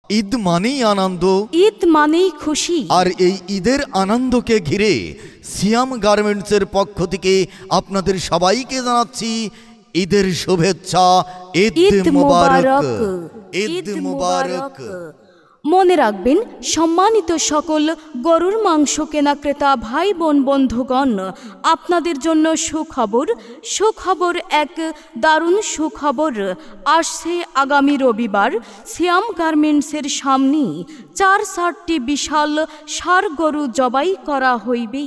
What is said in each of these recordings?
ঈদ মানেই আনন্দ, ঈদ মানেই খুশি। আর এই ঈদের আনন্দকে ঘিরে সিয়াম গার্মেন্টসের পক্ষ থেকে আপনাদের সবাইকে জানাচ্ছি ঈদের শুভেচ্ছা। ঈদ মুবারক, ঈদ মুবারক। মনে রাখবেন সম্মানিত সকল গরুর মাংস কেনা ক্রেতা ভাই বোন বন্ধুগণ, আপনাদের জন্য সুখবর, এক দারুণ সুখবর আসছে। আগামী রবিবার সিয়াম গার্মেন্টসের সামনে 4-7টি বিশাল ষাঁড় গরু জবাই করা হইবে।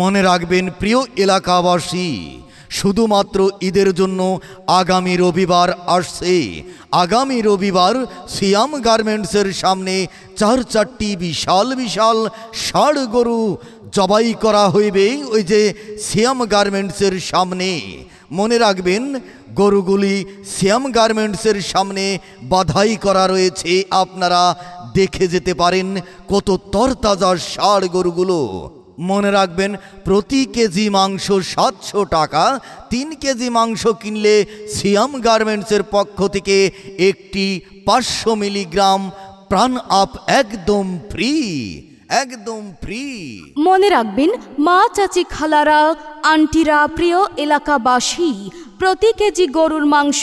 মনে রাখবেন প্রিয় এলাকাবাসী, শুধুমাত্র ঈদের জন্য আগামী রবিবার আসছে। আগামী রবিবার সিয়াম গার্মেন্টসের সামনে 4-4টি বিশাল ষাঁড় গরু জবাই করা হইবে ওই যে সিয়াম গার্মেন্টসের সামনে। মনে রাখবেন গরুগুলি সিয়াম গার্মেন্টসের সামনে বাধাই করা রয়েছে, আপনারা দেখে যেতে পারেন কত তরতাজা ষাঁড় গরুগুলো। মনে রাখবেন প্রতি কেজি মাংস 700 টাকা। 3 কেজি মাংস কিনলে সিয়াম গার্মেন্টসের পক্ষ থেকে একটি 500 মিলিগ্রাম প্রাণ আপ একদম ফ্রি। মনে রাখবেন মা চাচি খালারা আন্টিরা প্রিয় এলাকাবাসী, প্রতি কেজি গরুর মাংস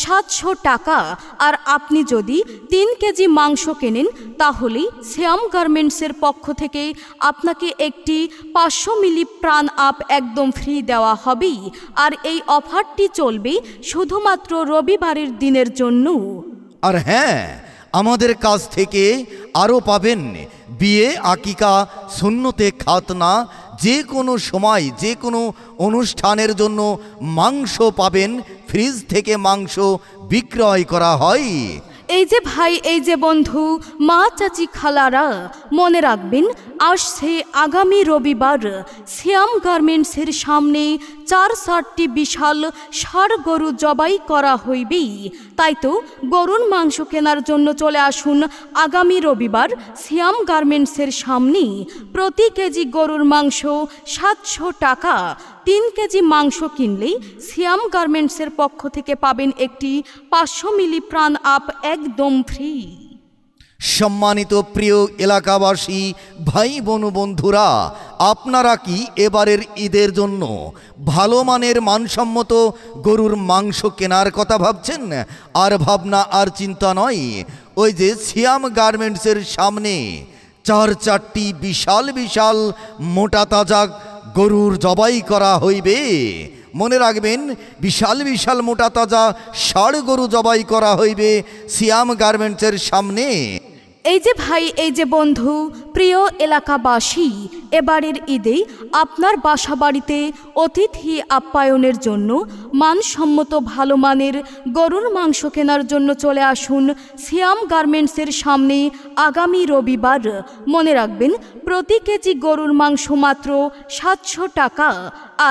700 টাকা। আর আপনি যদি 3 কেজি মাংস কেনেন তাহলে সিয়াম গার্মেন্টসের পক্ষ থেকে আপনাকে একটি 500 মিলি প্রাণ আপ একদম ফ্রি দেওয়া হবে। আর এই অফারটি চলবে শুধুমাত্র রবিবারের দিনের জন্য। আর হ্যাঁ, আমাদের কাছ থেকে আরও পাবেন বিয়ে, আকিকা, সুন্নতে খাতনা, যে কোনো সময় যে কোনো অনুষ্ঠানের জন্য মাংস পাবেন। ফ্রিজ থেকে মাংস বিক্রয় করা হয়। এই যে ভাই, এই যে বন্ধু, মা চাচি খালারা, মনে রাখবেন আসছে আগামী রবিবার সিয়াম গার্মেন্টসের সামনে 4-7টি বিশাল ষাঁড় গরু জবাই করা হইবে। তাই তো গরুর মাংস কেনার জন্য চলে আসুন আগামী রবিবার সিয়াম গার্মেন্টসের সামনে। প্রতি কেজি গরুর মাংস 700 টাকা। 3 কেজি মাংস কিনলেই সিয়াম গার্মেন্টসের পক্ষ থেকে পাবেন একটি 500 মিলি প্রাণ আপ একদম ফ্রি। সম্মানিত প্রিয় এলাকাবাসী ভাই বোন বন্ধুরা, আপনারা কি এবারের ঈদের জন্য ভালো মানের মানসম্মত গরুর মাংস কেনার কথা ভাবছেন? আর ভাবনা আর চিন্তা নয়, ওই যে সিয়াম গার্মেন্টসের সামনে 4-4টি বিশাল মোটা তাজা গরুর জবাই করা হইবে। মনে রাখবেন বিশাল মোটা তাজা ষাঁড় গরু জবাই করা হইবে সিয়াম গার্মেন্টসের সামনে। এই যে ভাই, এই যে বন্ধু, প্রিয় এলাকাবাসী, এবারের ঈদে আপনার বাসা বাড়িতে অতিথি আপ্যায়নের জন্য মানসম্মত ভালো মানের গরুর মাংস কেনার জন্য চলে আসুন সিয়াম গার্মেন্টসের সামনে আগামী রবিবার। মনে রাখবেন প্রতি কেজি গরুর মাংস মাত্র 700 টাকা।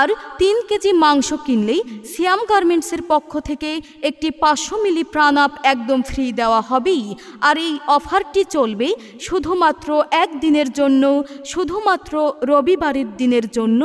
আর 3 কেজি মাংস কিনলেই সিয়াম গার্মেন্টসের পক্ষ থেকে একটি 500 মিলি প্রাণ আপ একদম ফ্রি দেওয়া হবে। আর এই অফারটি চলবে শুধুমাত্র একদিনের জন্য, শুধুমাত্র রবিবারের দিনের জন্য।